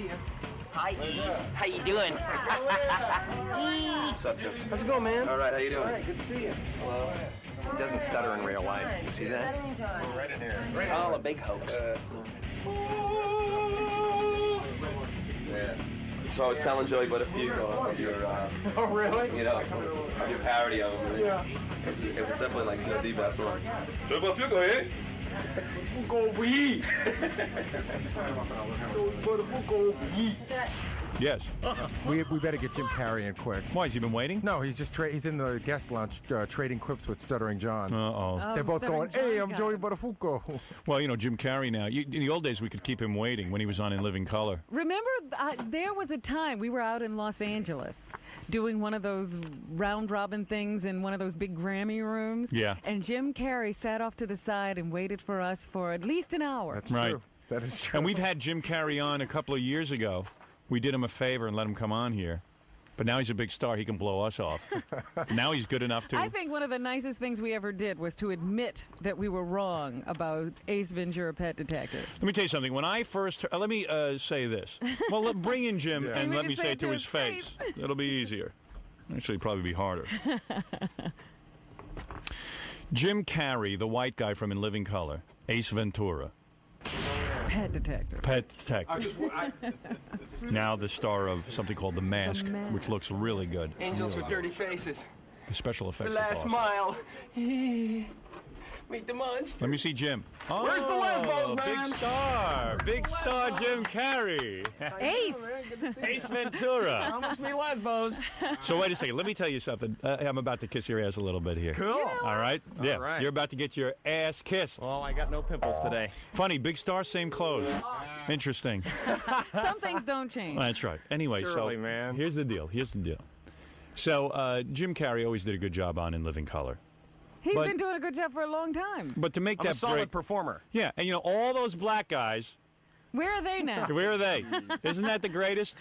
see you. Hi, how you doing? What's up, Jim? How's it going, man? All right, how you doing? All right, good to see you. Hello. He doesn't stutter in real life. You see that? Right in here. It's all a big hoax. Yeah. So I was telling Joey about a few of your, Oh, really? you know, of your parody of him. Yeah. It was definitely like the best one. Joey, about a few, go ahead. Go we. Yes. We better get Jim Carrey in quick. Why, has he been waiting? No, he's just he's in the guest lounge trading quips with Stuttering John. Uh-oh. They're both going, hey, I'm Joey Buttafuoco. Well, you know, Jim Carrey now. In the old days, we could keep him waiting when he was on In Living Color. Remember, there was a time we were out in Los Angeles doing one of those round-robin things in one of those big Grammy rooms. Yeah. And Jim Carrey sat off to the side and waited for us for at least an hour. That's Right. true. That is true. And we've had Jim Carrey on a couple of years ago. We did him a favor and let him come on here. But now he's a big star. He can blow us off. Now he's good enough to... I think one of the nicest things we ever did was to admit that we were wrong about Ace Ventura: Pet Detective. Let me tell you something. When I first... let me say this. Well, bring in Jim and You let mean me say it to his face. It'll be easier. Actually, probably be harder. Jim Carrey, the white guy from In Living Color, Ace Ventura. Pet Detective. Pet Detective. Now the star of something called The Mask, which looks really good. Angels with dirty faces. The special effects The are last awesome. mile. Meet the monster. Let me see Jim. Oh, Where's the Lesbos, man? Big star. Big star Jim Carrey. Ace! Ace Ventura. Almost me Lesbos. So wait a second. Let me tell you something. I'm about to kiss your ass a little bit here. Cool. All right? Yeah. right. You're about to get your ass kissed. Well, I got no pimples today. Funny, big star, same clothes. Interesting. Some things don't change. That's right. Anyway, It's so early, man. here's the deal. So Jim Carrey always did a good job on In Living Color. He's But- been doing a good job for a long time. But to make I'm a that solid break, performer. yeah, and you know all those black guys. Where are they now? Where are they? Isn't that the greatest?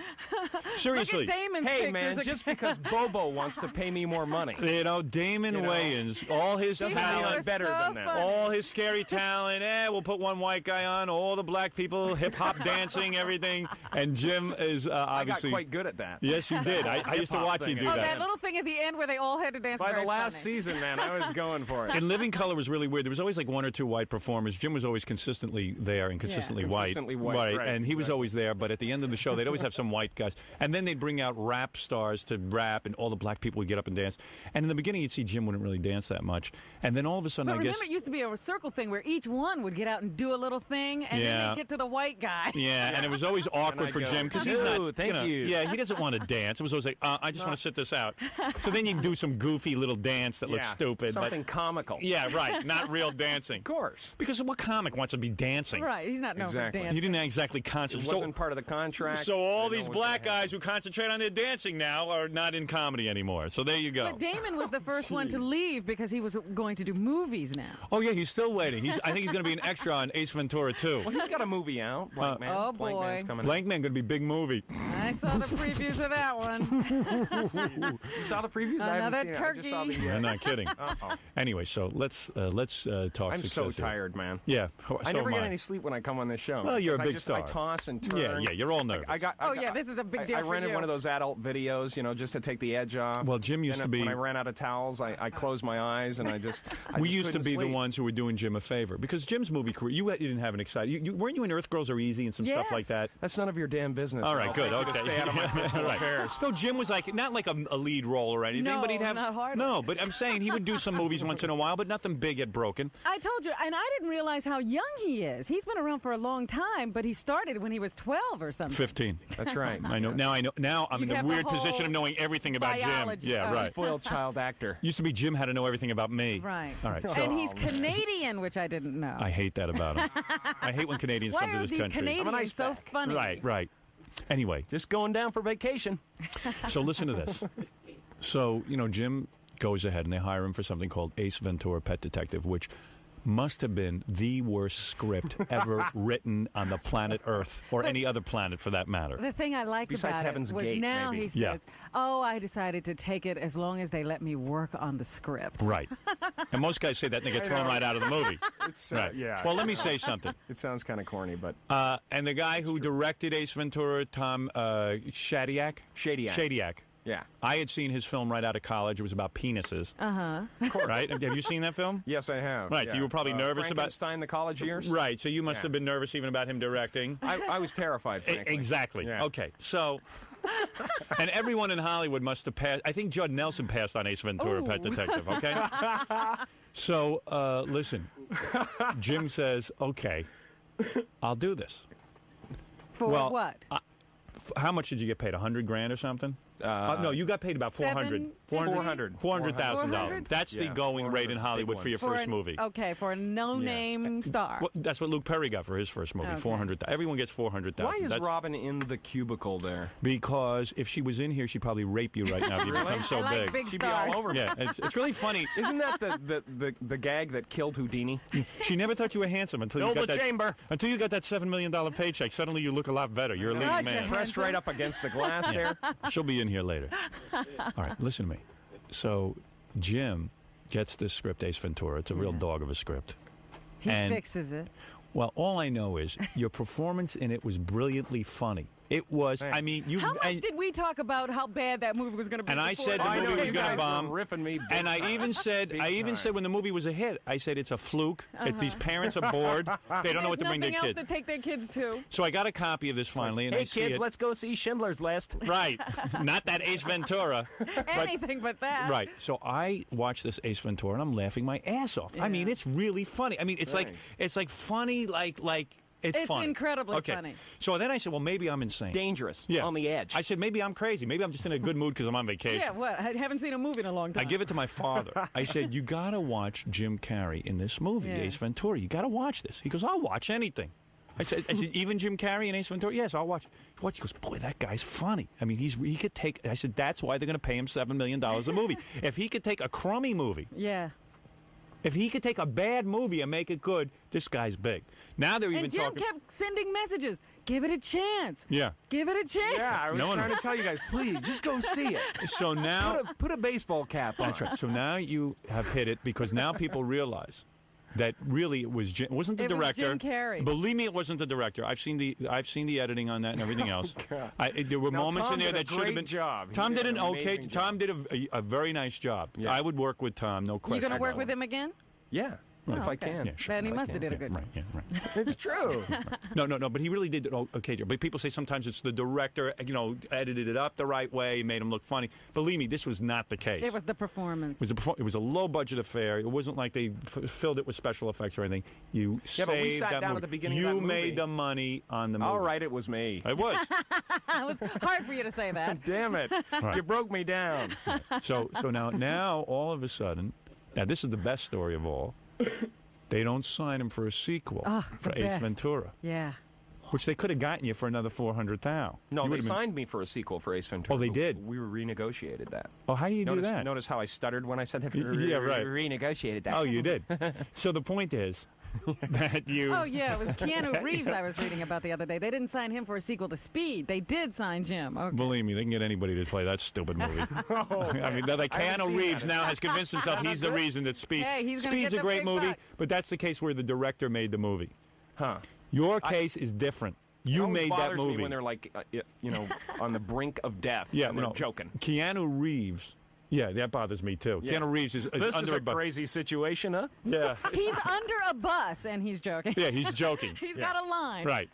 Seriously. Look at Damon's Hey, pictures man, again. just because Bobo wants to pay me more money. You know, Damon Wayans, all his Doesn't You mean are I'm talent, better so than that. funny. all his scary talent. We'll put one white guy on, all the black people, hip-hop dancing, everything. And Jim is I got obviously... quite good at that. Yes, you did. I used to Hip-hop watch you thing. do Oh, that. that little thing at the end where they all had to dance. By the very last funny. season, man, I was going for it. In Living Color was really weird. There was always like one or two white performers. Jim was always consistently there and consistently Consistently white, Right, right, and he was exactly. always there. But at the end of the show, they'd always have some white guys. And then they'd bring out rap stars to rap, and all the black people would get up and dance. And in the beginning, you'd see Jim wouldn't really dance that much. And then all of a sudden, But I guess... remember, it used to be a circle thing where each one would get out and do a little thing, and then Yeah. they'd get to the white guy. Yeah, and it was always awkward I'd for go, Jim because he's not. "No, thank you." Yeah, he doesn't want to dance. It was always like, I just want to sit this out. So then you do some goofy little dance that looks Yeah, stupid. Something comical. But, yeah, right. Not real dancing. Of course. Because what comic wants to be dancing? Right, he's not known Exactly. for He dancing. didn't exactly It concentrate. wasn't part of the contract. So all They know these what's black gonna guys who concentrate on their dancing now are not in comedy anymore. So there you go. But Damon was the first one to leave because he was going to do movies now. Oh yeah, he's still waiting. I think he's going to be an extra on Ace Ventura 2. Well, he's got a movie out. Blank Man. Oh, Blank boy. Man's coming Blank Man going to be big movie. I saw the previews of that one. out. You saw the previews? I haven't Another seen it. I just saw turkey. the, I'm not kidding. Uh-oh. Anyway, so let's talk I'm success so here. tired, man. Yeah, I so never am get any sleep when I come on this show. Well, you're a because big I star. toss and turn. Yeah, you're all nervous. Oh, yeah, this is a big deal I for rented you. one of those adult videos, just to take the edge off. Well, Jim used Then to be- When I ran out of towels, I closed my eyes and I just. We used to couldn't be the sleep. ones who were doing Jim a favor because Jim's movie career. You didn't have an exciting. Weren't you in Earth Girls Are Easy and some stuff Yes. like that? That's none of your damn business. All right, I'll good. tell you to Okay, Stay out of my personal Right. affairs. No, Jim was like not like a lead role or anything, No, but he'd have not hardly. no. But I'm saying he would do some movies once in a while, but nothing big had broken. I told you, and I didn't realize how young he is. He's been around for a long time, but he started when he was 12 or something. 15. That's right. I know. Now I know. Now I'm You in the have the weird position whole of knowing everything about biology. Jim. Yeah, Oh. right. Spoiled child actor. Used to be Jim had to know everything about me. Right. All right. So And he's Canadian, which I didn't know. I hate that about him. I hate when Canadians Why come to are this these country. Canadians I'm an ice so pack. funny? Right. Anyway, Just going down for vacation. so listen to this. So, Jim goes ahead and they hire him for something called Ace Ventura: Pet Detective, which must have been the worst script ever written on the planet Earth, or any other planet for that matter. The thing I liked Besides about Heaven's it was Gate, now maybe. he says, Yeah. "Oh, I decided to take it as long as they let me work on the script." Right. And most guys say that and they get thrown right out of the movie. It's, Right. yeah. Well, let me say something. It sounds kind of corny, but And the guy who directed Ace Ventura, Tom Shadyac? Shadyac. yeah. I had seen his film right out of college. It was about penises. Right? Have you seen that film? Yes, I have. Right, so yeah. you were probably nervous about... Frankenstein, the college years? Right, so you must Yeah. have been nervous even about him directing. I was terrified, frankly. Exactly. Yeah. Okay, so... and everyone in Hollywood must have passed... I think Judd Nelson passed on Ace Ventura, Pet Detective, okay? So, listen. Jim says, okay, I'll do this. For Well, what? How much did you get paid? $100,000 or something? No, you got paid about $400,000. $400,000. That's the Yeah, going rate 400, in Hollywood big for your For first an- movie. Okay, for a no-name star. Well, that's what Luke Perry got for his first movie. Okay. $400,000. Everyone gets $400,000. Why is That's Robin in the cubicle there? because if she was in here, she'd probably rape you right now. If you become so I like big She'd be stars. all over me. Yeah, it's really funny. Isn't that the gag that killed Houdini? She never thought you were handsome until you Fill got the that chamber. Until you got that $7 million paycheck. Suddenly you look a lot better. You're a leading Roger. man. Pressed right up against the glass there. She'll be in here later. All right, listen to me. So Jim gets this script, Ace Ventura. It's a real dog of a script. He and- fixes it. Well, all I know is your performance in it was brilliantly funny. It was. I mean, you. How much and, did we talk about how bad that movie was going to be? And I before said that? the movie was you gonna guys bomb. were ripping me. And I even said, when the movie was a hit, I said it's a fluke. If these parents are bored, they don't know what to bring their Nothing else kids. to take their kids to. So I got a copy of this finally, and Hey I see kids, it. let's go see Schindler's List. Right, not that Ace Ventura. Anything but that. Right. So I watched this Ace Ventura, and I'm laughing my ass off. I mean, Yeah. it's really funny. I mean, it's Thanks. like funny, like. It's funny. incredibly okay. funny. So then I said, well, maybe I'm insane. Dangerous. Yeah. On the edge. I said, maybe I'm crazy. Maybe I'm just in a good mood because I'm on vacation. Yeah, what? I haven't seen a movie in a long time. I give it to my father. I said, you got to watch Jim Carrey in this movie, Yeah. Ace Ventura. You got to watch this. He goes, I'll watch anything. I said, even Jim Carrey and Ace Ventura? Yes, I'll watch. He goes, boy, that guy's funny. I mean, he could take. I said, that's why they're going to pay him $7 million a movie. If he could take a crummy movie, Yeah. if he could take a bad movie and make it good, this guy's big. Now they're even And Jim talking. kept sending messages. Give it a chance. Yeah. Give it a chance. yeah, I was No one- trying to tell you guys, please, just go see it. So now. Put a baseball cap on. That's right. So now you have hit it because now people realize that really it was Jim, it wasn't the It was director. Jim Carrey. Believe me, it wasn't the director. I've seen the editing on that and everything else. There were Now, moments Tom in there did a that should have great been. job. He Tom did did an an okay. amazing Tom did a very nice job. Yeah. I would work with Tom, no question. You going to work about with it. him again? Yeah, if I okay. can. Yeah, sure. Then he Right, must have yeah, did a good right, job. yeah, right. It's true. No, but he really did an okay job. But people say sometimes it's the director, edited it up the right way, made him look funny. Believe me, this was not the case. It was the performance. It was a low budget affair. It wasn't like they filled it with special effects or anything. You Yeah, but we saved sat that down movie. at the beginning You of that movie. made the money on the movie. All right, it was me. It was. It was hard for you to say that. Damn it. Right. You broke me down. so now all of a sudden, now this is the best story of all. They don't sign him for a sequel for the Ace best. Ventura, Yeah. which they could have gotten you for another $400,000. No, You they would've been- signed me for a sequel for Ace Ventura. Oh, they did? We renegotiated that. Oh, how do you do Notice, that? notice how I stuttered when I said that? Yeah, right. Renegotiated that. Oh, you did. So the point is that you. Oh, yeah. It was Keanu Reeves I was reading about the other day. They didn't sign him for a sequel to Speed. They did sign Jim. Okay. Believe me, they can get anybody to play that stupid movie. I mean, like Keanu seen Reeves that. now has convinced himself he's the reason that Speed. Hey, he's gonna Speed's get a the great big movie, bucks. but that's the case where the director made the movie. Huh. Your case is different. It You always made that bothers me movie. when they're like, on the brink of death. Yeah, and they're no. joking. Keanu Reeves. Yeah, that bothers me too. Yeah. Keanu Reeves is This under is a bus. crazy situation, huh? Yeah, He's under a bus, and he's joking. yeah, he's joking. He's got a line. Right.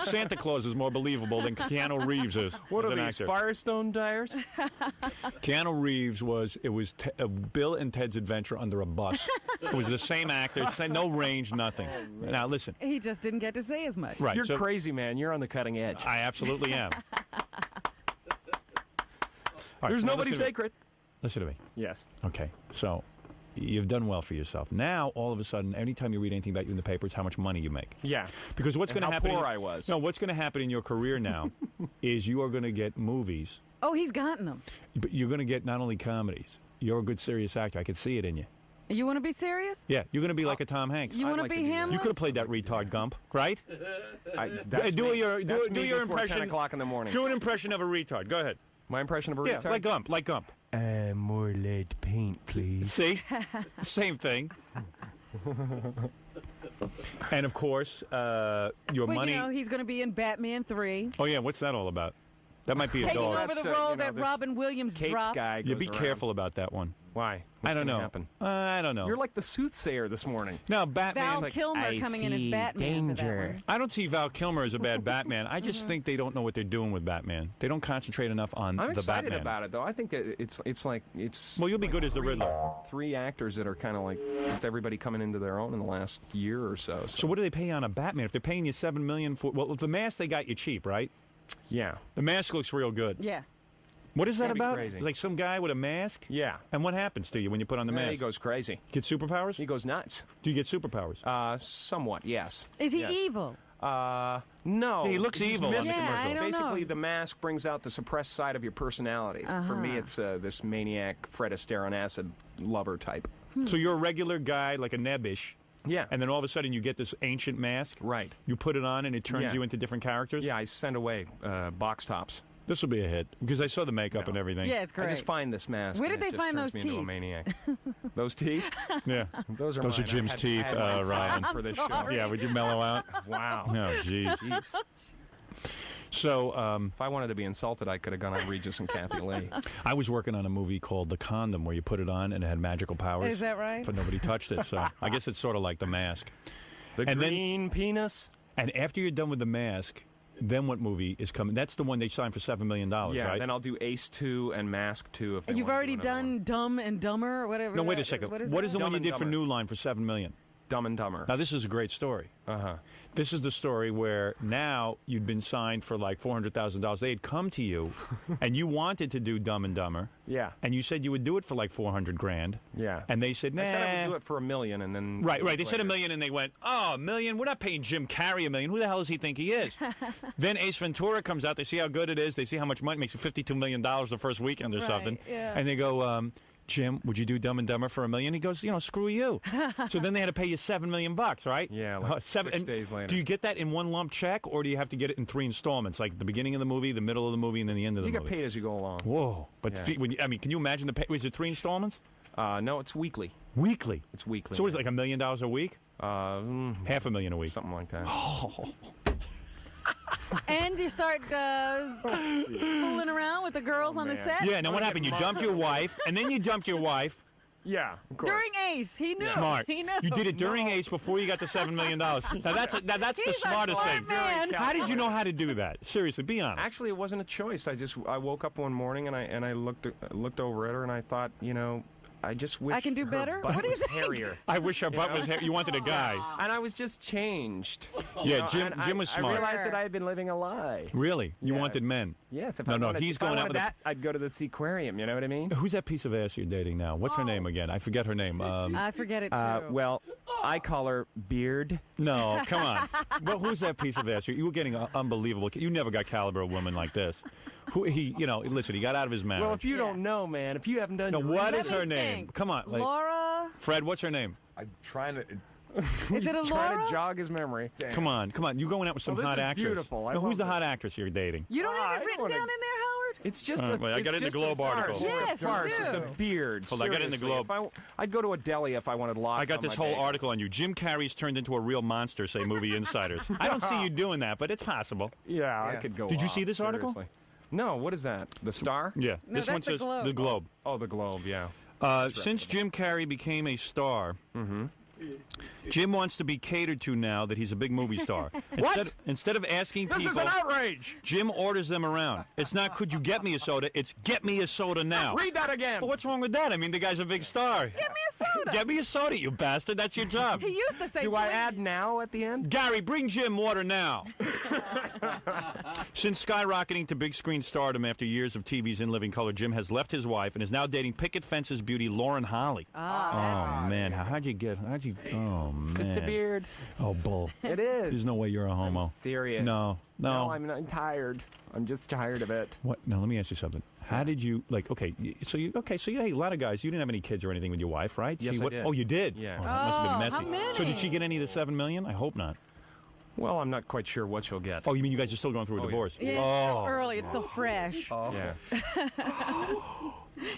Santa Claus is more believable than Keanu Reeves is. What as are an these, actor. Firestone tires? Keanu Reeves was Bill and Ted's Adventure under a bus. It was the same actor, no range, nothing. Now listen, He just didn't get to say as much. right? You're so crazy, man. You're on the cutting edge. I absolutely am. All right, There's now nobody listen to me. sacred. Listen to me. Yes. Okay, so you've done well for yourself. Now, all of a sudden, anytime you read anything about you in the papers, how much money you make. Yeah. Because what's And going to how happen? poor I was. No, what's going to happen in your career now is you are going to get movies, Oh, he's gotten them. but you're going to get not only comedies. You're a good serious actor. I can see it in you. You want to be serious? Yeah, you're going to be like a Tom Hanks. You want like to to be do that. him? You could have played that retard Gump, right? That's do me. your That's me your before impression. 10 o'clock in the morning. Do an impression of a retard. Go ahead. My impression of a Yeah, retard? like Gump, like Gump. More lead paint, please. See? Same thing. And of course, your Well, money. you know, he's going to be in Batman 3. Oh yeah, what's that all about? That might be a Taking dog. over That's, the you role know, that this Robin Williams Caped dropped. guy You goes be around. careful about that one. Why? I don't know. Happen? I don't know. You're like the soothsayer this morning. No, Batman. Val Kilmer coming in as Batman for that one. I don't see Val Kilmer as a bad Batman. I just think they don't know what they're doing with Batman. They don't concentrate enough on I'm the excited Batman. about it, though. I think that it's like Well, you'll be good as the Riddler. three actors that are kind of like just everybody coming into their own in the last year or so. So what do they pay on a Batman? If they're paying you $7 million for, well, the mask they got you cheap, right? Yeah. The mask looks real good. Yeah. What is that Gonna be about? crazy. Like some guy with a mask? Yeah. And what happens to you when you put on the Man, mask? he goes crazy. Get superpowers? He goes nuts. Do you get superpowers? Somewhat, yes. Is he Yes. evil? No. Yeah, he looks He's evil on the missing- Yeah, I don't Basically, know. the mask brings out the suppressed side of your personality. For me, it's this maniac, Fred Astaire on acid lover type. So you're a regular guy, like a nebbish, Yeah. and then all of a sudden you get this ancient mask. Right. You put it on and it turns Yeah. you into different characters? Yeah, I send away box tops. This will be a hit because I saw the makeup No. and everything. Yeah, it's great. I just find this mask. Where and did it they just find turns those me into a teeth? maniac. Those teeth? Yeah. Those are Those are mine. I Jim's had- teeth, I had my Ryan. for this show. sorry. Yeah, would you mellow out? Wow. Oh, jeez. Jeez. So If I wanted to be insulted, I could have gone on Regis and Kathy Lee. I was working on a movie called The Condom where you put it on and it had magical powers. Is that right? But nobody touched it, so I guess it's sort of like The Mask. The And then- green penis. And after you're done with The Mask, then what movie is coming? That's the one they signed for $7 million, Yeah, right? then I'll do Ace 2 and Mask 2 if they You've wanna do already another done one. Dumb and Dumber or whatever. No, wait a second. What is the that? one you Dumb and did for Dumber. New Line for $7 million? Dumb and Dumber. Now, this is a great story. Uh-huh. This is the story where now you'd been signed for like $400,000. They had come to you, and you wanted to do Dumb and Dumber, Yeah. and you said you would do it for like 400 grand, Yeah. and they said, nah. I said I would do it for $1 million, and then Right. They said $1 million, and they went, oh, $1 million? We're not paying Jim Carrey $1 million. Who the hell does he think he is? Then Ace Ventura comes out. They see how good it is. They see how much money. It makes $52 million the first weekend or Right, something. yeah. And they go, Jim, would you do Dumb and Dumber for $1 million? He goes, screw you. So then they had to pay you $7 million, right? Yeah, like 6 and days later. Do you get that in one lump check, or do you have to get it in 3 installments, like the beginning of the movie, the middle of the movie, and then the end of the You movie? get paid as you go along. Whoa! But Yeah. can you imagine the pay? Was it 3 installments? No, it's weekly. Weekly. It's weekly. So what is it, like $1 million a week? $500,000 a week. Something like that. And you start fooling around with the girls on the man. set? Yeah. Now what happened? You dumped your wife, and then you dumped your wife. Yeah, of course. During Ace, he knew. Smart. He knew. You did it during Ace before you got the $7 million. Now that's the He's a smartest smart thing. man. How did you know how to do that? Seriously, be honest. Actually, it wasn't a choice. I woke up one morning and I looked over at her and I thought, I just wish I can do her better? butt What do you was think? hairier. I wish her butt know? was hair. You wanted a guy. And I was just changed. Yeah, Jim and was I smart. realized that I had been living a lie. Really? You Yes. wanted men. Yes, if No, I no, wanted, he's if I going out wanted with a- that, I'd go to the Seaquarium, you know what I mean? Who's that piece of ass you're dating now? What's her name again? I forget her name. I forget it too. Well, I call her Beard. No, come on. Well, who's that piece of ass? You were getting unbelievable. You never got caliber of woman like this. Listen, he got out of his marriage. Well, if you don't know, man, if you haven't done No, your what research- is Let her me name? think. Come on, Laura? Fred, what's her name? I'm trying to. Is it a trying Laura? to jog his memory. Come on. You going out with some Well, this hot is actress? beautiful. I No, who's love the this. hot actress you're dating? You don't Ah, I have it don't written wanna- down in there, Howard? It's just Wait, I got it in the just a Globe farce. article. Yes, It's a farce. you It's a do. beard. Hold on, I got it in the Seriously. Globe. I'd go to a deli if I wanted lots. I got on this my whole date. article on you. Jim Carrey's turned into a real monster, say Movie Insiders. I don't see you doing that, but it's possible. Yeah, I Yeah. could go. Did you off, see this article? seriously. No, what is that? The Star? Yeah. No, this one that's the says Globe. The Globe. Oh, the Globe. Yeah. Since Jim Carrey became a star, Jim wants to be catered to now that he's a big movie star. Instead of asking This people, is an outrage. Jim orders them around. It's not, could you get me a soda? It's, get me a soda now. Read that again. Well, what's wrong with that? I mean, the guy's a big star. Get me a soda. Get me a soda, you bastard. That's your job. He used to say, Do I "Please." add now at the end? Gary, bring Jim water now. Since skyrocketing to big screen stardom after years of TV's In Living Color, Jim has left his wife and is now dating picket fences beauty Lauren Holly. Ah, Oh, man. How'd you get... Oh, man. It's just a beard. Oh, bull. It is. There's no way you're a homo. Serious. No. I'm not tired. I'm just tired of it. What? No, let me ask you something. How did you, like, hey, a lot of guys, you didn't have any kids or anything with your wife, right? Yes, I did. Oh, you did? Yeah. Oh, that must have been how messy. many? So did she get any of the $7 million? I hope not. Well, I'm not quite sure what she'll get. Oh, you mean you guys are still going through a divorce? Yeah, it's still early. It's still fresh. Yeah.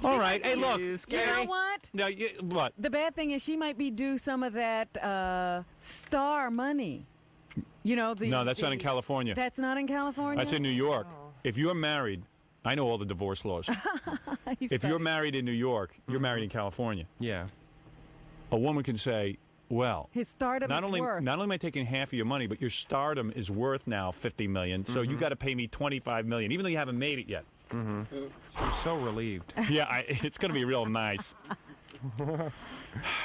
All right. Hey, look. You You know scary. what? No, what? The bad thing is she might be due some of that star money. You know, No, that's not in California. That's not in California? That's in New York. If you're married, I know all the divorce laws. If you're married in New York, you're married in California. Yeah. A woman can say, well, his stardom not is only worth. am I taking half of your money, but your stardom is worth now $50 million, so you got to pay me $25 million, even though you haven't made it yet. I'm so relieved. Yeah, it's going to be real nice.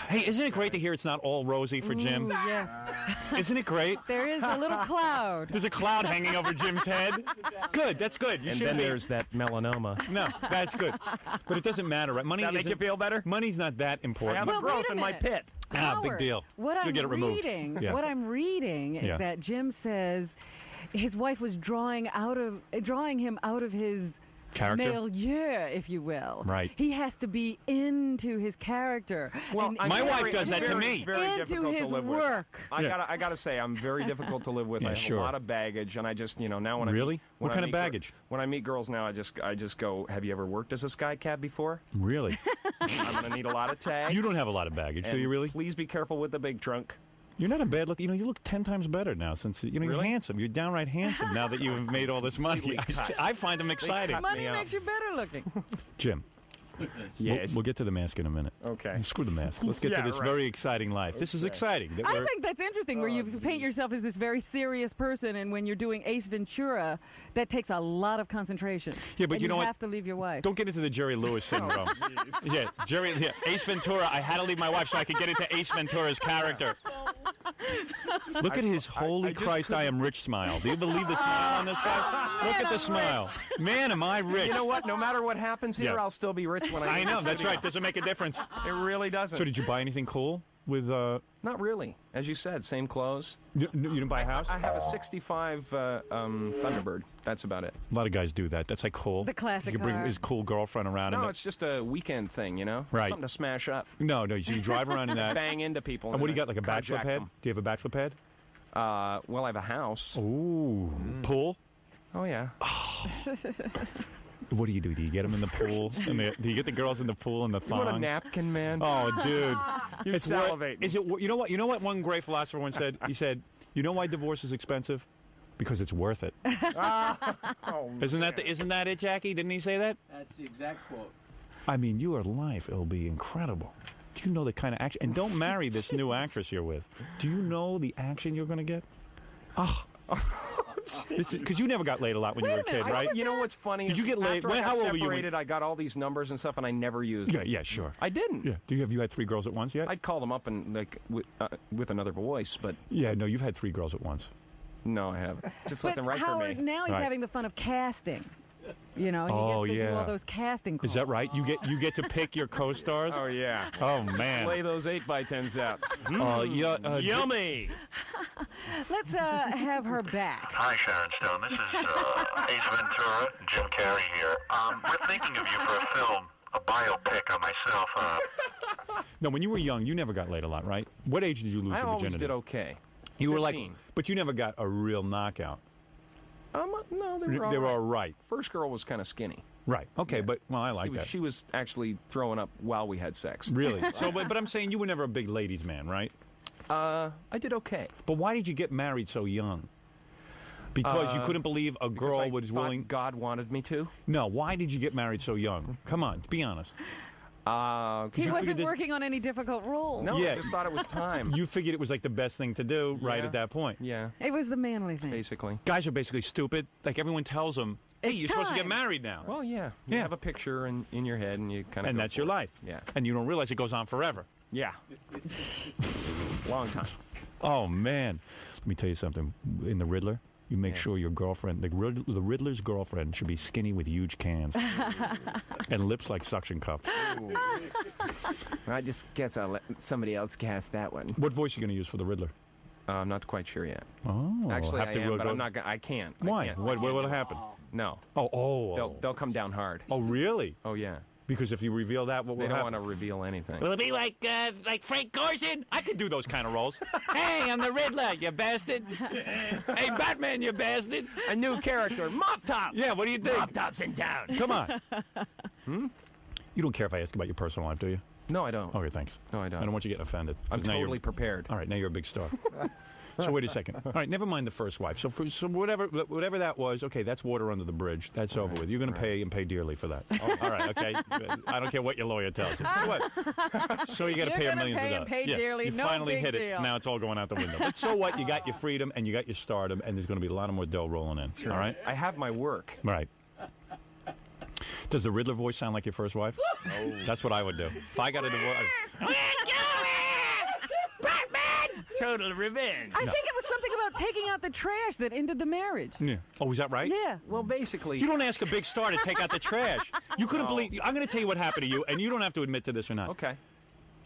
Hey, isn't it great to hear it's not all rosy for Jim? Ooh, yes. Isn't it great? There is a little cloud. There's a cloud hanging over Jim's head. Good, that's good. You And should then be. there's that melanoma. No, that's good. But it doesn't matter, right? Money Does that make you isn't- feel better? Money's not that I important. have Well, a growth wait a in my minute. pit. Ah, big Howard, deal. What You'll I'm get it removed. reading, Yeah. what I'm reading is Yeah. that Jim says his wife was drawing him out of his Character? milieu, if you will. Right. He has to be into his character. Well, and I'm My wife very- does that to very, me. Very into difficult his to live work. with. Yeah. I gotta say, I'm very difficult to live with. Yeah, I have sure. a lot of baggage, and I just, now when Really? What kind of meet gir- baggage? When I meet girls now, I just go, have you ever worked as a sky cab before? Really? I'm gonna need a lot of tags. You don't have a lot of baggage, do and you really? Please be careful with the big trunk. You're not a bad look. You look 10 times better now since, you're Really? handsome. You're downright handsome now that you've made all this money. I find them exciting. cut Money me out. makes you better looking. Jim, Yes. we'll get to the mask in a minute. Okay. Screw the mask. Let's get Yeah, to this right. very exciting life. This is Okay. exciting. that I we're- think that's interesting where you paint yourself as this very serious person, and when you're doing Ace Ventura, that takes a lot of concentration. Yeah, but and you know what? have to leave your wife. Don't get into the Jerry Lewis syndrome. Ace Ventura. I had to leave my wife so I could get into Ace Ventura's character. Look at his holy just Christ, I am rich smile. Do you believe the smile on this guy? Look at the I'm smile. Man, am I rich. You know what? No matter what happens here, Yeah. I'll still be rich when I. I leave know, this that's video. right. Doesn't make a difference. It really doesn't. So did you buy anything cool with, Not really. As you said, same clothes. you didn't buy a house? I have a 65 Thunderbird. That's about it. A lot of guys do that. That's like cool. The classic You can bring car. his cool girlfriend around. No, in it's just a weekend thing, Right. Something to smash up, No, so you drive around in that. bang into people. And what do you got, like a bachelor carjack pad? them. Do you have a bachelor pad? Well, I have a house. Ooh. Pool? Oh yeah. What do? Do you get them in the pool? Do you get the girls in the pool and the You want a thongs? napkin, man? Oh, dude. You're It's wor- salivating. Is it? You know what? You know what? One great philosopher once said. He said, "You know why divorce is expensive? Because it's worth it." Oh, Isn't that it, Jackie? Didn't he say that? That's the exact quote. I mean, your life will be incredible. Do you know the kind of action? And don't marry this new actress you're with. Do you know the action you're going to get? Oh. Because you never got laid a lot when you were a kid, right? You know what's funny? Did is you get laid? After When- I got how old were you when- separated, I got all these numbers and stuff, and I never used them. Yeah, sure. I didn't. Yeah. Have you had 3 girls at once yet? I'd call them up and with another voice, but Yeah, no, you've had 3 girls at once. no, I haven't. Just But wasn't right Howard, for me. now he's Right. having the fun of casting. He Oh, gets to do yeah. all those casting calls. Is that right? You get to pick your co-stars? Oh yeah. Oh, man. Lay those 8x10s out. Yummy. Let's have her back. Hi, Sharon Stone. This is Ace Ventura, Jim Carrey here. We're thinking of you for a film, a biopic on myself. No, when you were young, you never got laid a lot, right? What age did you lose I your always virginity? did okay. You were like, 15. but you never got a real knockout. No, they were all They were right. all right. First girl was kind of skinny. Right. Okay, but well, I like that. She was actually throwing up while we had sex. Really? So, but I'm saying you were never a big ladies' man, right? I did okay. But why did you get married so young? Because you couldn't believe a Because girl I was thought willing. God wanted me to. No. Why did you get married so young? Come on, be honest. He you figured wasn't this- working on any difficult roles. No, Yeah. I just thought it was time. You figured it was like the best thing to do right Yeah. at that point. Yeah, It was the manly thing. basically. Guys are basically stupid. Like everyone tells them, "Hey, It's you're supposed to get time. married now," Well, yeah. You Yeah. have a picture in your head, and you kind of. and that's your life. Yeah. And you don't realize it goes on forever. Yeah. Long time. Oh man, let me tell you something. In the Riddler, you make sure your girlfriend, the Riddler's girlfriend, should be skinny with huge cans and lips like suction cups. I just guess I'll let somebody else cast that one. What voice are you going to use for the Riddler? I'm not quite sure yet. Oh, Actually, have I to am, go- but I'm not. I can't. I Why? can't. What will happen? No. Oh. They'll come down hard. Oh, really? Oh yeah. Because if you reveal that, what will They don't happen? want to reveal anything. Will it be like Frank Gorshin? I could do those kind of roles. Hey, I'm the Riddler, you bastard. Hey, Batman, you bastard. A new character, Mop Top. Yeah, what do you think? Mop Top's in town. Come on. You don't care if I ask about your personal life, do you? No, I don't. Okay, thanks. No, I I don't. don't want you getting offended. I'm 'cause now you're- totally prepared. All right, now you're a big star. So wait a second. All right, never mind the first wife. So whatever that was, okay, that's water under the bridge. That's over with. You're going to pay and pay dearly for that. All right, okay. I don't care what your lawyer tells you. What? So you got to You're pay gonna millions pay of and dollars. pay dearly. You No finally big hit it. deal. Now it's all going out the window. But so what? You got your freedom and you got your stardom, and there's going to be a lot of more dough rolling in. All right. I have my work. Right. Does the Riddler voice sound like your first wife? Oh. That's what I would do. If I got a divorce. Total revenge. I think it was something about taking out the trash that ended the marriage. Yeah. Oh, is that right? Yeah. Well, basically, You don't ask a big star to take out the trash. You couldn't believe. I'm going to tell you what happened to you, and you don't have to admit to this or not. okay.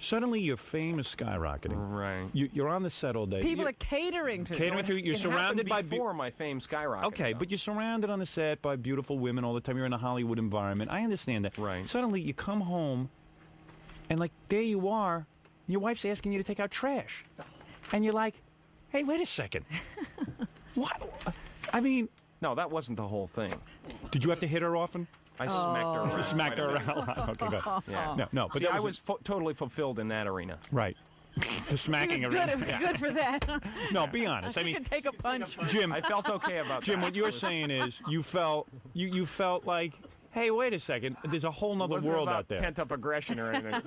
Suddenly, your fame is skyrocketing. Right. You're on the set all day. People are catering to catering to you. You're It surrounded by. happened before my fame skyrocketed. Okay, though. but you're surrounded on the set by beautiful women all the time. You're in a Hollywood environment. I understand that. Right. Suddenly, you come home, and like there you are. Your wife's asking you to take out trash, and you're like, "Hey, wait a second. What? I mean, No, that wasn't the whole thing. did you have to hit her often? I smacked her around. You smacked her around. Okay, good. Yeah. No, but See, that I was was totally fulfilled in that arena. right. The smacking He was around. good, Yeah. good for that. No, be honest. I You mean, can take a punch. Jim, I felt okay about Jim, that. what you're saying is you felt like, hey, wait a second, there's a whole nother Wasn't world about out there. Pent-up aggression or anything.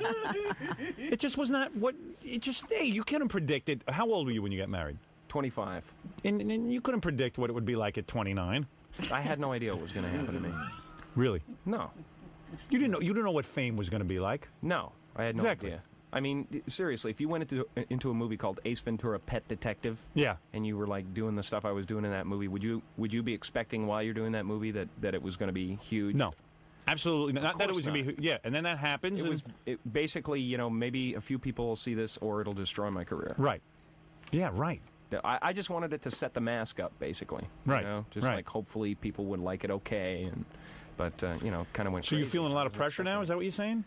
It just was not what. It just hey, you couldn't predict it. How old were you when you got married? 25. And you couldn't predict what it would be like at 29. I had no idea what was going to happen to me. Really? No. You didn't know. You didn't know what fame was going to be like. No, I had no Exactly. idea. I mean, seriously, if you went into a movie called Ace Ventura: Pet Detective, Yeah. and you were like doing the stuff I was doing in that movie, would you be expecting while you're doing that movie that it was going to be huge? No. Absolutely not. Not that it was course going to be. Yeah, and then that happens. It and- was basically, maybe a few people will see this or it'll destroy my career. right. Yeah. Right. I just wanted it to set the mask up, basically. Right, Just right. like hopefully people would like it okay, but kind of went. So you're crazy. feeling a lot of pressure now? Is that what you're saying?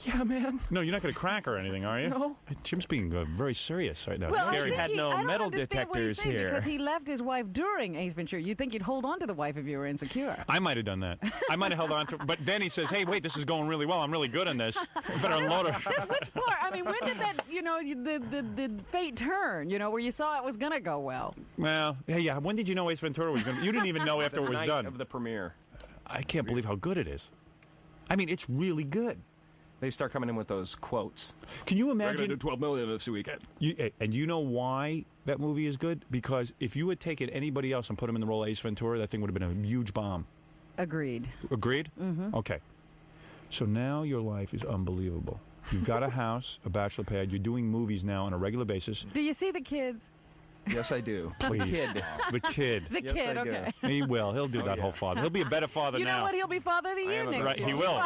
Yeah, man. No, you're not going to crack or anything, are you? No. Jim's being very serious right now. Well, I Scary. think had no I don't metal understand what he's detectors saying here. because he left his wife during Ace Ventura. You'd think you'd hold on to the wife if you were insecure. I might have done that. I might have held on to but then he says, hey, wait, this is going really well. I'm really good in this. I better unload her. Just which part? I mean, when did that, the fate turn, where you saw it was going to go well? Well, hey, yeah, when did you know Ace Ventura was going to... You didn't even know after The it was night done. of the premiere. I can't believe how good it is. I mean, it's really good. They start coming in with those quotes. Can you We're going to imagine... do 12 million this weekend. And you know why that movie is good? Because if you had taken anybody else and put him in the role of Ace Ventura, that thing would have been a huge bomb. Agreed. Agreed? Mm-hmm. Okay. So now your life is unbelievable. You've got a house, a bachelor pad. You're doing movies now on a regular basis. Do you see the kids? Yes, I do. Please. Kid. The kid. The Yes, kid, I do. okay. He will. He'll do that yeah. whole father. He'll be a better father You now. know what? He'll be Father of the Year am a next Right, year. he will.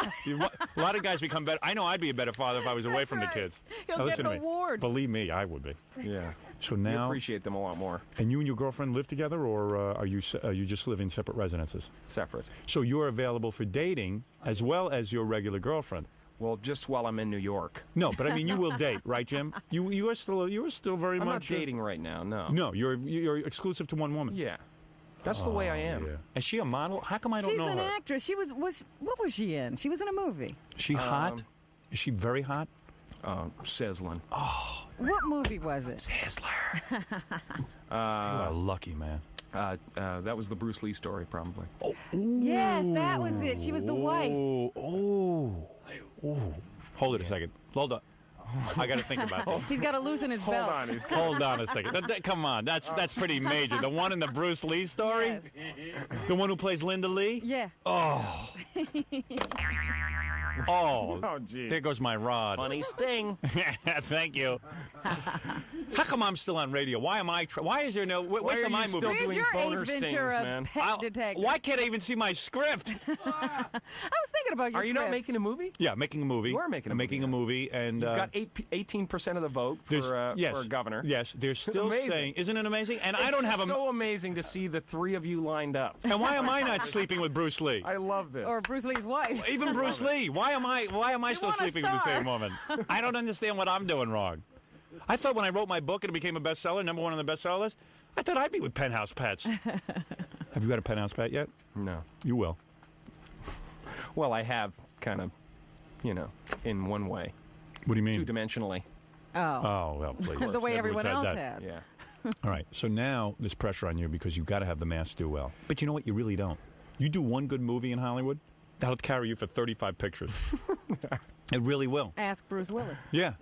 A lot of guys become better. I know I'd be a better father if I was away That's from right. the kids. He'll Now, get listen an to me. award. Believe me, I would be. Yeah. So You now, appreciate them a lot more. and you and your girlfriend live together, or are you just live in separate residences? Separate. So you're available for dating as well as your regular girlfriend. Well, just while I'm in New York. No, but I mean, you will date, right, Jim? You are still very I'm not much dating right now, no. No, you're exclusive to one woman. Yeah. That's the way I am. Yeah. Is she a model? How come I don't She's know an her? actress. What was she in? She was in a movie. Is she hot? Is she very hot? Sizzling. What movie was it? Sizzler. You are lucky, man. That was the Bruce Lee story, probably. Yes, that was it. She was the wife. Oh. Hold it a second. Hold up. I got to think about this. He's got to loosen his belt. Hold on a second. Come on, that's pretty major. The one in the Bruce Lee story? Yes. The one who plays Linda Lee? Yeah. Oh. Oh, Oh, geez. there goes my rod. Funny sting. Thank you. How come I'm still on radio? Why am I? Why is there no? Why What's are on my you movie? still Where's doing your boner Ace stings, Ventura man? pet detective? Why can't I even see my script? I was thinking about your Are you not script. making a movie? Yeah, making a movie. You are making a I'm movie, making yeah. a movie, and You've got 18% of the vote there's for a governor. Yes, they're still Amazing. saying, isn't it amazing? And I It's don't just have a. so amazing to see the three of you lined up. And why am I not sleeping with Bruce Lee? I love this. Or Bruce Lee's wife. Even Bruce Lee. Why am I still want a sleeping with the star. same woman? I don't understand what I'm doing wrong. I thought when I wrote my book and it became a bestseller, #1 on the bestseller list, I thought I'd be with Penthouse Pets. Have you got a Penthouse Pet yet? No. You will. Well, I have kind of, in one way, What do you mean? two-dimensionally. Oh. Oh, well, please. The way everyone else that. has. Yeah. All right, so now there's pressure on you because you've got to have the mask do well. But you know what? You really don't. You do one good movie in Hollywood, that'll carry you for 35 pictures. It really will. Ask Bruce Willis. Yeah.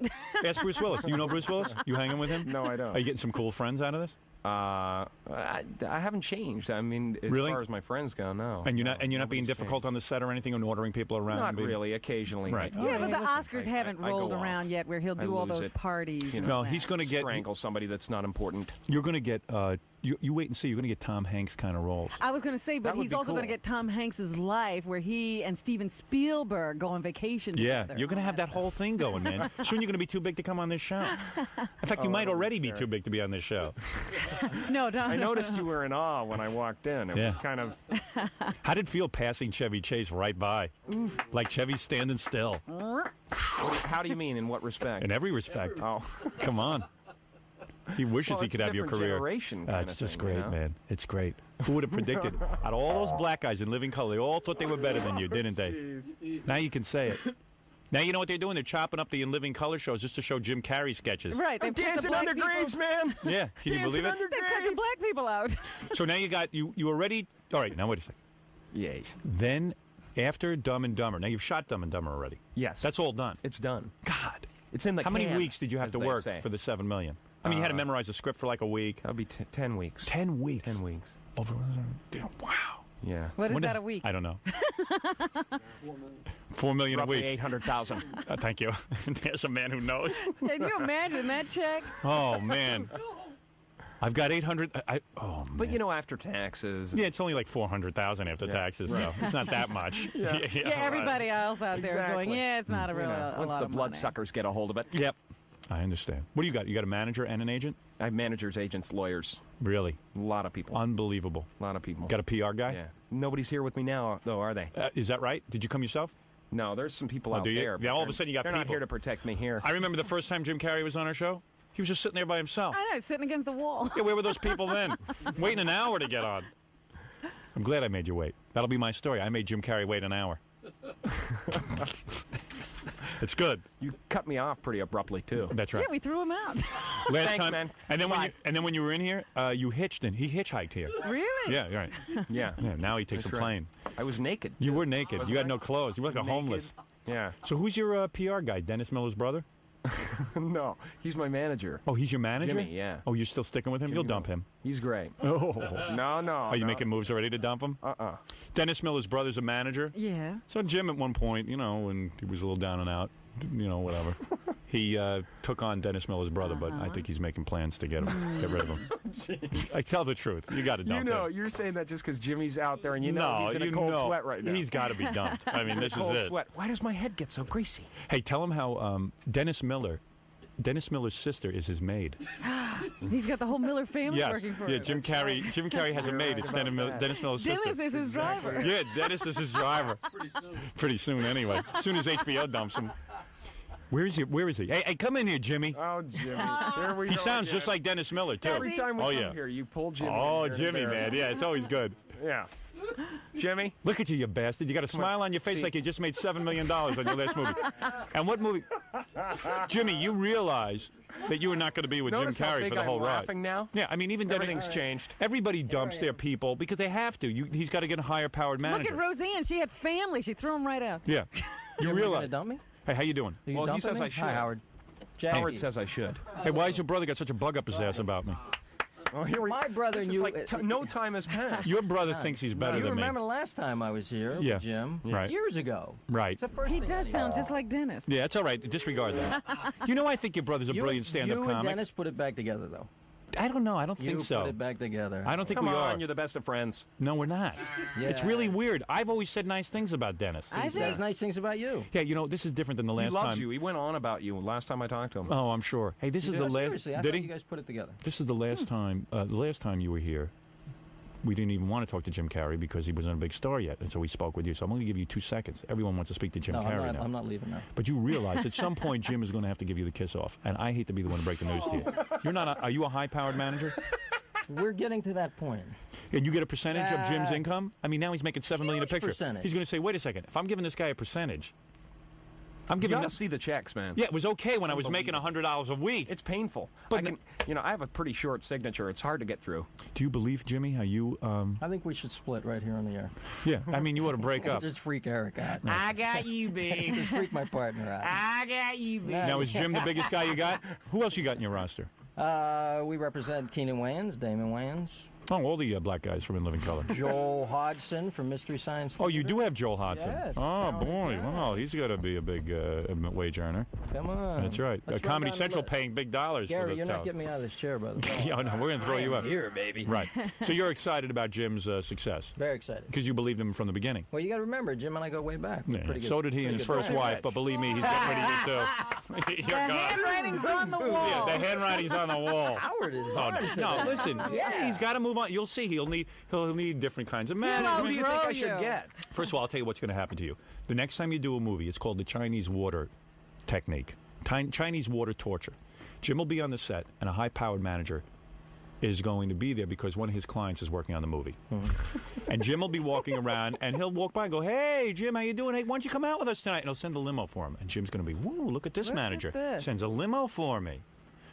Ask Bruce Willis. You know Bruce Willis? You hanging with him? No, I don't. Are you getting some cool friends out of this? I haven't changed. I mean, as Really? far as my friends go, no. And you're not No, and you're not being nobody's difficult on the set or anything, and ordering people around. changed. and Not being- really. Occasionally. Right. like, Yeah, but the listen, Oscars haven't I go rolled off. around yet where he'll I do all lose those it. parties. and No, all he's that. going to get. Strangle somebody that's not important. You're going to get. You wait and see. You're going to get Tom Hanks kind of roles. I was going to say, but That would he's be also going to cool. get Tom Hanks's life where he and Steven Spielberg go on vacation Yeah, together. you're going to have that whole thing going, man. Soon you're going to be too big to come on this show. In fact, you might that'll be already be scary. too big to be on this show. No, no. I noticed you were in awe when I walked in. It Yeah. was kind of. How did it feel passing Chevy Chase right by? Like Chevy's standing still. How do you mean? In what respect? In every respect. Oh. Come on. He wishes Well, he it's could a have your different career. generation kinda It's just thing, great, you know? man. It's great. Who would have predicted? Out of all those black guys in Living Color, they all thought they were better than you, didn't they? Now you can say it. Now you know what they're doing? They're chopping up the In Living Color shows just to show Jim Carrey sketches. Right, they I'm put the dancing black under people, graves, man. Yeah, can you Dancing believe it? under They cut the graves. black people out. So now you got you already. All right, now wait a second. Yes. Then after Dumb and Dumber, now you've shot Dumb and Dumber already. Yes. That's all done. It's done. God. It's in the How many can, weeks did you have as to they work say. for the $7 million? I mean, you had to memorize the script for like a week. That'll be 10 weeks. 10 weeks. 10 weeks. Over. Wow. Yeah. What is When that did- a week? I don't know. $4 million a Roughly week. 800,000. Thank you. There's a man who knows. Can you imagine that check? Oh man, I've got 800. Oh man. But after taxes. Yeah, it's only like 400,000 after Yeah. taxes, though. It's not that much. Yeah. Yeah, right. everybody else out there is going, Exactly. yeah, it's not a real a Once lot the of money. bloodsuckers get a hold of it. Yep. I understand. What do you got? You got a manager and an agent? I have managers, agents, lawyers. Really? A lot of people. Unbelievable. A lot of people. Got a PR guy? Yeah. Nobody's here with me now, though, are they? Is that right? Did you come yourself? No, there's some people out do you? there. but Yeah, all of a they're- sudden you got They're not people. here to protect me here. I remember the first time Jim Carrey was on our show. He was just sitting there by himself. I know, sitting against the wall. Yeah, where were those people then? Waiting an hour to get on. I'm glad I made you wait. That'll be my story. I made Jim Carrey wait an hour. It's good. You cut me off pretty abruptly, too. That's right. Yeah, we threw him out. Last Thanks, time, man. and then Bye. when you were in here, you hitched in. He hitchhiked here. Really? Yeah, right. Yeah. Yeah. Now he takes That's a right. plane. I was naked. You were naked. Was You had I? no clothes. You were like a Naked. homeless. Yeah. So who's your PR guy? Dennis Miller's brother? No, he's my manager. Oh, he's your manager. Jimmy, yeah. Oh, you're still sticking with him? You'll dump him. He's great. Oh. No. Are you making moves already to dump him? Uh-uh. Dennis Miller's brother's a manager. Yeah. So Jim, at one point, when he was a little down and out, whatever, he took on Dennis Miller's brother. But I think he's making plans to get rid of him. I tell the truth. You got to dump him. You're saying that just because Jimmy's out there and No, he's in a you cold know sweat right now. He's got to be dumped. I mean, this is cold it. sweat. Why does my head get so greasy? Hey, tell him how Dennis Miller's sister is his maid. He's got the whole Miller family Yes. working for Yeah, him. Jim Carrey has a maid. It's right about that. Dennis Miller's sister. Dennis is his driver. Yeah, Dennis is his driver. Pretty soon, anyway. As soon as HBO dumps him. Where is he? Hey, come in here, Jimmy. Oh, Jimmy. There we He go sounds again. just like Dennis Miller, too. Every time we Oh, come yeah. here, you pull Jimmy. Oh, in here and Jimmy, embarrass man. him. Yeah, it's always good. Yeah. Jimmy? Look at you bastard. You got a smile on your face See? like you just made $7 million on your last movie. And what movie? Jimmy, you realize that you were not going to be with Notice Jim how Carrey big for the I'm whole ride. laughing now? Yeah, I mean, even Everything's changed. Everybody dumps their people because they have to. He's got to get a higher powered Look manager. at Roseanne. She had family. She threw him right out. Yeah. You Gonna realize. dump me? Hey, how you doing? Are you Well, he dumping says me? I should. Hi, Howard. Jackie. Howard says I should. Hey, why has your brother got such a bug up his ass about me? Oh, here My brother this and is you. like no time has passed. Your brother thinks he's better You than me. remember the last time I was here Yeah. with Jim? Right. Years ago. Right. It's the first He thing does I sound know. just like Dennis. Yeah, it's all right. Disregard that. You know, I think your brother's a brilliant stand-up You comic. and Dennis put it back together, though. I don't know. I don't You think so. put it back together. I don't think Come we on, are. you're the best of friends. No, we're not. It's Yeah. really weird. I've always said nice things about Dennis. He says nice things about you. Yeah, you know, this is different than the He last loves time. you. He went on about you last time I talked to him. Oh, I'm sure. Hey, this is the No, last. seriously, I Did thought he? you guys put it together. This is the last time. The last time you were here, we didn't even want to talk to Jim Carrey because he wasn't a big star yet, and so we spoke with you. So I'm going to give you 2 seconds. Everyone wants to speak to Jim No, Carrey now. I'm not leaving now. But you realize at some point Jim is going to have to give you the kiss off, and I hate to be the one to break the news to you. You're not. Are you a high-powered manager? We're getting to that point. And you get a percentage of Jim's income? I mean, now he's making $7 million a Huge picture. percentage. He's going to say, "Wait a second. If I'm giving this guy a percentage, I'm You giving." gotta see the checks, man. Yeah, it was okay when I was making $100 a week. It's painful. But I have a pretty short signature. It's hard to get through. Do you believe, Jimmy, how you? I think we should split right here on the air. Yeah, I mean, you ought to break up. Just freak Eric out. I got you, babe. Just freak my partner out. I got you, babe. Now, is Jim the biggest guy you got? Who else you got in your roster? We represent Keenan Wayans, Damon Wayans, Oh, all the black guys from In Living Color. Joel Hodgson from Mystery Science Oh, you Theater. do have Joel Hodgson. Yes, Oh, talented boy. guy. Wow, he's got to be a big wage earner. Come on. That's right. Let's run Comedy down the Central list. paying big dollars for Gary, the you're talent. not getting me out of this chair, brother. Yeah, no, we're going to throw you up. Here, baby. Right. So you're excited about Jim's success Very excited. because you believed him from the beginning. Well, you got to remember, Jim and I go way back. We're Yeah, pretty good- so did he and pretty his good first friends. wife, but believe me, he's getting rid of you too. You're The gone. handwriting's on the wall. Yeah, the handwriting's on the wall. Howard is Oh, on no, today. listen. Yeah. He's got to move on. You'll see. He'll need different kinds of I'll management. Who do you think grow I should you. get? First of all, I'll tell you what's going to happen to you. The next time you do a movie, it's called the Chinese water technique, Chinese water torture. Jim will be on the set, and a high-powered manager is going to be there because one of his clients is working on the movie. And Jim will be walking around, and he'll walk by and go, "Hey, Jim, how you doing? Hey, why don't you come out with us tonight?" And he'll send a limo for him. And Jim's going to be, "Whoa, look at this Look at manager. this. Sends a limo for me."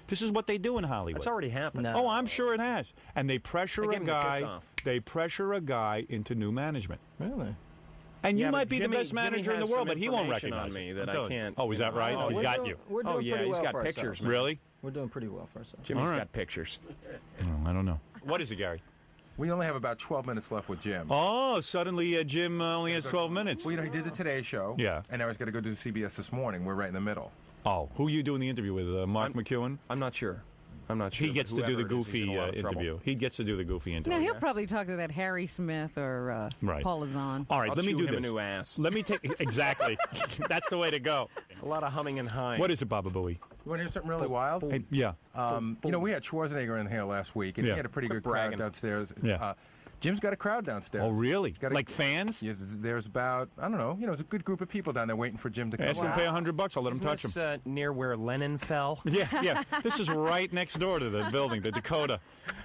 This is what they do in Hollywood. That's already happened. No. Oh, I'm sure it has. And they pressure They a gave him the kiss guy. off. They pressure a guy into new management. Really? And you Yeah, might but be Jimmy- the best Jimmy manager in the has world, some but he won't information recognize on me it. that I'm I telling you. can't, Oh, is that right? Oh, Oh, he's we're got doing- you. We're doing Oh, yeah, pretty he's well got for pictures, ourselves. man. Really? We're doing pretty well for ourselves. Jimmy's All right. got pictures. I don't know. What is it, Gary? We only have about 12 minutes left with Jim. Oh, suddenly Jim only has 12 minutes. Well, you know, he did the Today Show. Yeah. And I was going to go do CBS this morning. We're right in the middle. Oh, who are you doing the interview with? Mark McEwen? I'm not sure. I'm not sure. He gets to do the Whoever it is, he's in goofy a lot of trouble. interview. He gets to do the goofy interview. Now, he'll probably talk to that Harry Smith or Right. Paul Lazon. All right, I'll let me chew do him this. a new ass. Let me take exactly. That's the way to go. A lot of humming and hawing. What is it, Baba Booey? You want to hear something really wild? Hey, yeah. You know, we had Schwarzenegger in here last week, and Yeah. he had a pretty Quit good crowd bragging. downstairs. Yeah. Jim's got a crowd downstairs. Oh, really? Gotta- Like fans? Yes, there's about, I don't know, there's a good group of people down there waiting for Jim to come. Ask him to pay $100. I'll let him Isn't touch this, him. near where Lenin fell? Yeah. This is right next door to the building, the Dakota.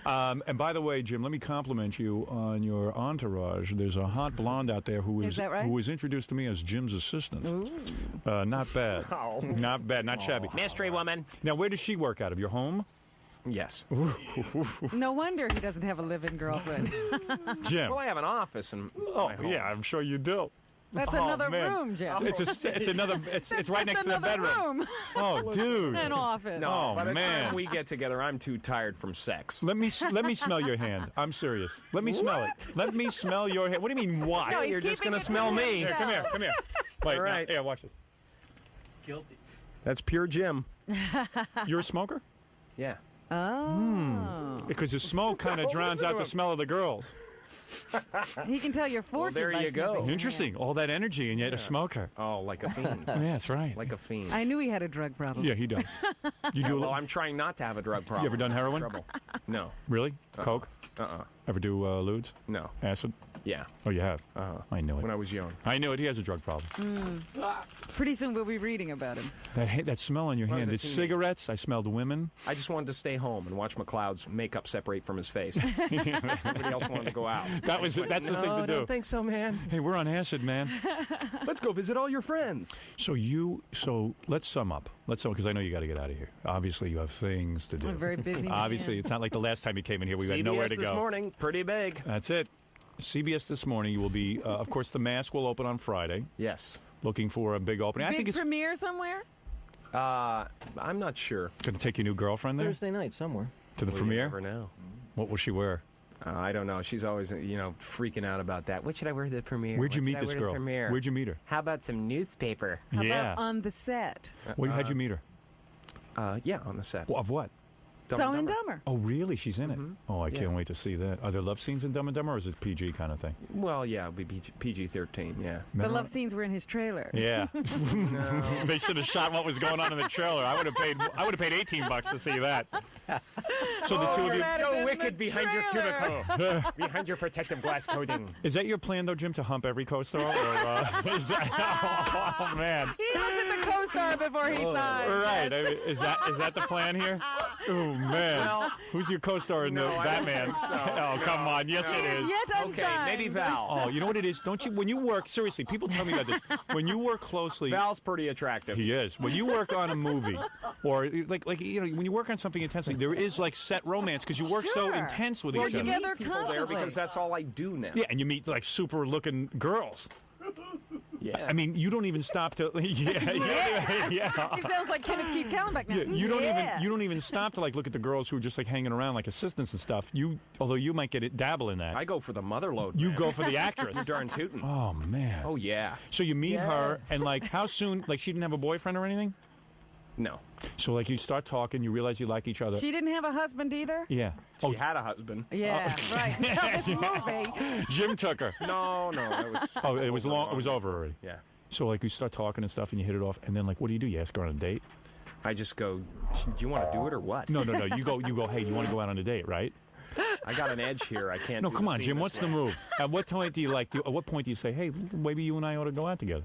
And by the way, Jim, let me compliment you on your entourage. There's a hot blonde out there who Is that right? who was introduced to me as Jim's assistant. Not bad. Not bad. Not shabby. Mystery woman. Now, where does she work out of? Your home? Yes. No wonder he doesn't have a live-in girlfriend. Jim. Well, I have an office in Oh, my home. yeah, I'm sure you do. That's Oh, another man. room, Jeff. It's another. It's right next to the another bedroom. room. Oh, dude. An office. No, Oh, by the man. time we get together, I'm too tired from sex. Let me smell your hand. I'm serious. Let me smell it. Let me smell your hand. What do you mean? Why? No, he's You're just keeping gonna it to smell me. Here, come here. Come here. Wait. All right. Now, here, watch this. That's pure Jim. You're a smoker? Yeah. Oh. Because the smoke kind of drowns out the smell of the girls. He can tell your fortune there by you go. sniffing. Interesting. All that energy and yet a smoker. Oh, like a fiend. Yeah, that's right. Like a fiend. I knew he had a drug problem. Yeah, he does. You do? Well, I'm trying not to have a drug problem. You ever done That's the heroin? trouble. No. Really? Coke? Ever do lewds? No. Acid? Yeah. Oh, you have? I knew When it. I was young. I knew it. He has a drug problem. Pretty soon we'll be reading about him. That smell on your When I hand. was a It's teenager. cigarettes. I smelled women. I just wanted to stay home and watch McLeod's makeup separate from his face. Everybody else wanted to go out. That's the thing to No, I do. don't think so, man. Hey, we're on acid, man. Let's go visit all your friends. So let's sum up. Because I know you got to get out of here. Obviously, you have things to do. I'm a very busy man. Obviously, it's not like the last time you came in here. We had nowhere to CBS this go. morning, pretty big. That's it. CBS this morning. You will be, of course, The Mask will open on Friday. Yes. Looking for a big opening. I Big think it's premiere somewhere? I'm not sure. going to take your new girlfriend there Thursday night somewhere. to the Well, you premiere. never know. What will she wear? I don't know. She's always, freaking out about that. What should I wear to the premiere? Where'd you What meet should I this wear to the girl? premiere? Where'd you meet her? How about some newspaper? How Yeah. about on the set? How'd you meet her? Yeah, on the set. Well, of what? Dumb and Dumber. Oh, really? She's in it? Oh, I can't wait to see that. Are there love scenes in Dumb and Dumber, or is it PG kind of thing? Well, yeah, it'd be PG-13, yeah. The love scenes were in his trailer. Yeah. They should have shot what was going on in the trailer. I would have paid $18 to see that. So the two of you. So wicked behind your cubicle, behind your protective glass coating. Is that your plan, though, Jim, to hump every co-star? Or, is that, oh, man. He looks at the co-star before he signs. Right. I mean, is that the plan here? Oh, man. Well, who's your co-star in the I don't Batman? think so. Oh, come on. Yes, He it is is. yet unsigned. Okay, maybe Val. Oh, you know what it is? Don't you? When you work, seriously, people tell me about this. When you work closely, Val's pretty attractive. he is. When you work on a movie, or like when you work on something intensely, there is like set romance because you work so Sure. intense with We're each other. together People there constantly. because that's all I do now. Yeah, and you meet like super looking girls. Yeah. I mean, you don't even stop to yeah. He sounds like Kenneth Keith Kallenbach now. Yeah, you don't even stop to like look at the girls who are just like hanging around like assistants and stuff. Although you might dabble in that. I go for the mother load. You man. go for the actress. You're darn tootin'. Oh man. Oh yeah. So you meet her and like how soon? Like she didn't have a boyfriend or anything. No. So like you start talking, you realize you like each other. She didn't have a husband either? Yeah. She had a husband. Yeah, right. Now this movie. Jim took her. No, it was. Oh, it was long. It was over already. Yeah. So like you start talking and stuff, and you hit it off, and then like, what do? You ask her on a date? I just go. Do you want to do it or what? No. You go. Hey, you want to go out on a date, right? I got an edge here. I can't. No, do come the on, scene Jim. this What's the way. move? At what point do you like? At what point do you say, hey, maybe you and I ought to go out together?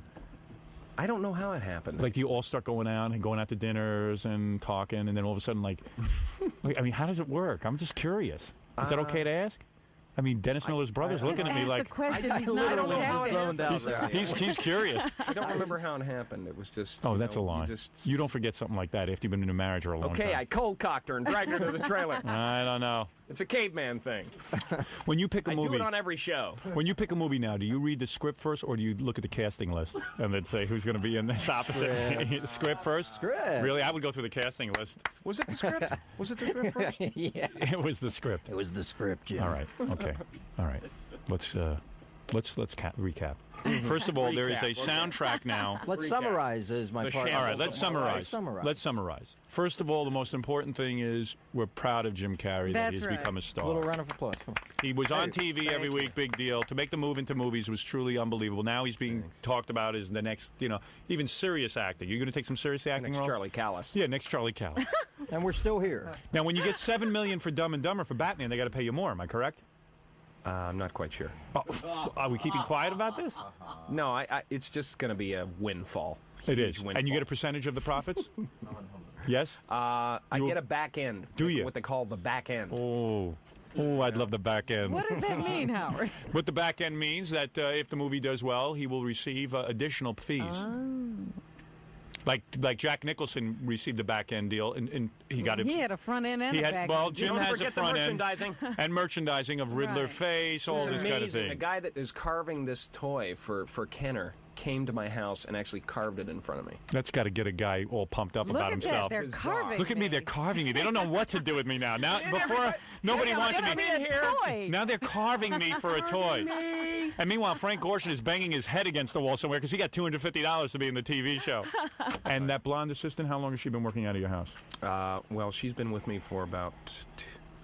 I don't know how it happened. Like, do you all start going out to dinners and talking, and then all of a sudden, like I mean, how does it work? I'm just curious. Is that okay to ask? I mean, Dennis Miller's brother's looking at me Ask like the question. He's not literally okay. just zoned out there. he's curious. I don't remember how it happened. It was just. Oh, you that's know, a lie. You don't forget something like that after you've been in a marriage for a long Okay, time. I cold cocked her and dragged her to the trailer. I don't know. It's a caveman thing. When you pick a I movie, do it on every show. when you pick a movie now, do you read the script first, or do you look at the casting list and then say who's going to be in this opposite script first? Script. Really, I would go through the casting list. Was it the script? Was it the script first? Yeah. It was the script. It was the script, Jim. All right. Okay. All right. Let's recap. First of all, there is a Recap, okay. soundtrack now. Let's Recap. summarize is my The part. All right, let's summarize. Summarize. Let's summarize. First of all, the most important thing is we're proud of Jim Carrey that That's he's right. become a A star. little round of applause. Come on. He was on Hey, TV every week, big deal. To make the move into movies was truly unbelievable. Now he's being talked about as the next, even serious actor. You're going to take some serious acting Next roles? Charlie Callis. Yeah, next Charlie Callis. And we're still here. Now, when you get $7 million for Dumb and Dumber for Batman, they got to pay you more. Am I correct? I'm not quite sure. Oh, are we keeping quiet about this? No, it's just going to be a windfall. It Huge is. windfall. And you get a percentage of the profits? Yes? I You- get a back end. Do you? What they call the back end. Oh, I'd love the back end. What does that mean, Howard? What the back end means that if the movie does well, he will receive additional fees. Like Jack Nicholson received a back end deal, and he got it. He had a front end and He a had back well, end. Jim Don't has a forget the front end merchandising. and merchandising of Riddler Right. face, all It's this amazing. kind of thing. The guy that is carving this toy for Kenner came to my house and actually carved it in front of me. That's got to get a guy all pumped up Look about at himself. that. They're Bizarre. carving Look at me, they're carving me. They don't know what to do with me now. Now, before nobody wanted me. a toy. Now they're carving me for a toy. And meanwhile, Frank Gorshin is banging his head against the wall somewhere because he got $250 to be in the TV show. And that blonde assistant, how long has she been working out of your house? Well, she's been with me for about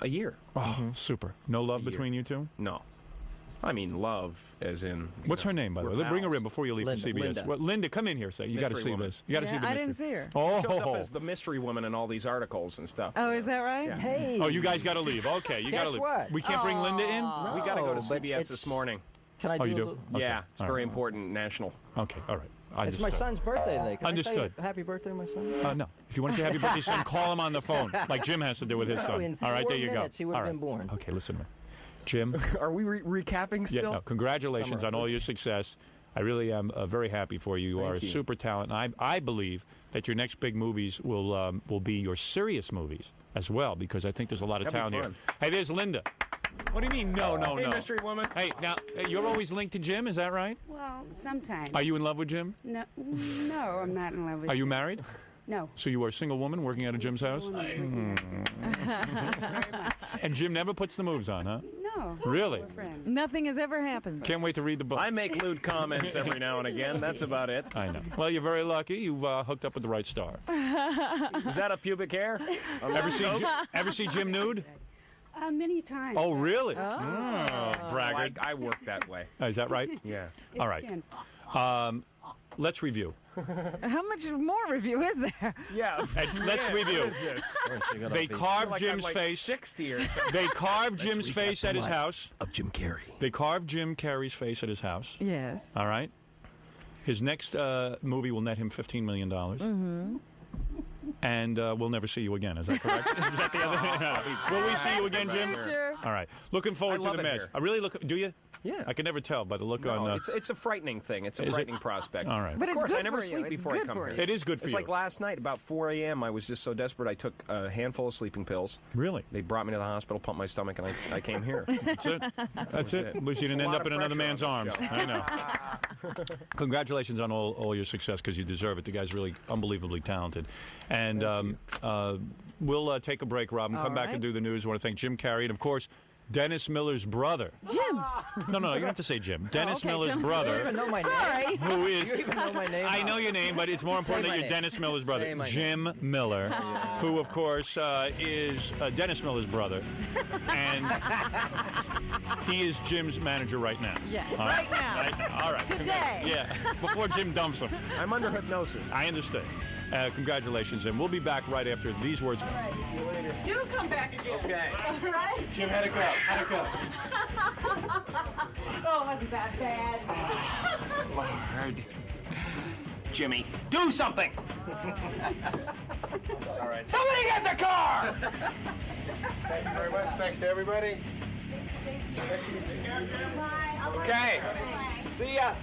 a year. Oh, super. No love year. between you two? No. I mean, love, as in. What's her name, by the way? Bring her in before you leave Linda, for CBS. Linda. Well, Linda, come in here, say. You got to Mystery see woman. this. You got to see Yeah, the I mystery. didn't see her. Oh, Shows up as the mystery woman in all these articles and stuff. Oh, is that right? Yeah. Hey. Oh, you guys got to leave. Okay, you got to Guess leave. what? We can't bring Linda in? We got to go to No, but CBS it's- this morning. Can I Oh, do you a do? little- Okay. Yeah, it's All very right. important national. Okay, all right. I It's my understood. son's birthday today. Can I Understood. say happy birthday to my son? No. If you want to say happy birthday, son, call him on the phone, like Jim has to do with his No, son. in All right, 4 there you minutes go. he would have All been right. born. Okay, listen to me. Jim, Are we recapping yeah, still? no, congratulations on all your success. I really am very happy for you. You are a you. super talent. And I believe that your next big movies will be your serious movies as well, because I think there's a lot of That'd be talent here. fun. Hey, there's Linda. What do you mean, no? Hey, mystery woman. Hey, now, you're always linked to Jim, is that right? Well, sometimes. Are you in love with Jim? No, I'm not in love with Are you married? No. So you are a single woman working out of Jim's house? And Jim never puts the moves on, huh? No. Really? We're friends. Nothing has ever happened. Can't wait to read the book. I make lewd comments every now and again. That's about it. I know. Well, you're very lucky. You've hooked up with the right star. Is that a pubic hair? Ever see Jim nude? Many times. Oh, really? Oh. Braggart. I work that way. Is that right? Yeah. It's All right. skin. Let's review. How much more review is there? Yeah. Let's review. They carved Like Jim's I'm like face. 60 or something. They carved Jim's face at his house. Of Jim Carrey. They carved Jim Carrey's face at his house. Yes. All right. His next movie will net him $15 million. Mm-hmm. And we'll never see you again. Is that correct? Is that the other thing? Will we see you again, Jim? Sure. All right. Looking forward to love the it mask. here. I really look. Do you? Yeah. I can never tell by the look No, on. it's a frightening thing. It's a Is it? frightening prospect. All right. But Of it's course, good I never for you. sleep It's before I good come for here. you. It is good for It's you. like last night, about 4 a.m., I was just so desperate, I took a handful of sleeping pills. Really? They brought me to the hospital, pumped my stomach, and I came here. That's it. That's it. Wish you didn't a end lot up of in another pressure man's on arms. this show. I know. Congratulations on all your success, because you deserve it. The guy's really unbelievably talented. And we'll take a break, Rob, and come back and do the news. I want to thank Jim Carrey and, of course, Dennis Miller's brother. Jim. No, you don't have to say Jim. Dennis okay, Miller's Dennis You don't brother, even know my name. Sorry. who is... You even know my name. I know your name, but it's more important that my you're name. Dennis Miller's brother, Say my Jim Miller, who, of course, is Dennis Miller's brother, and he is Jim's manager right now. Yes, All right now. Right now. All right. Today. Yeah, before Jim dumps him. I'm under hypnosis. I understand. Congratulations, and we'll be back right after these words. Do come back again. Okay. All right? Jim, how'd it go? How'd it go? Oh, it wasn't that bad. Lord. Jimmy, do something! All right. Somebody get the car! Thank you very much. Thanks to everybody. Okay. See ya.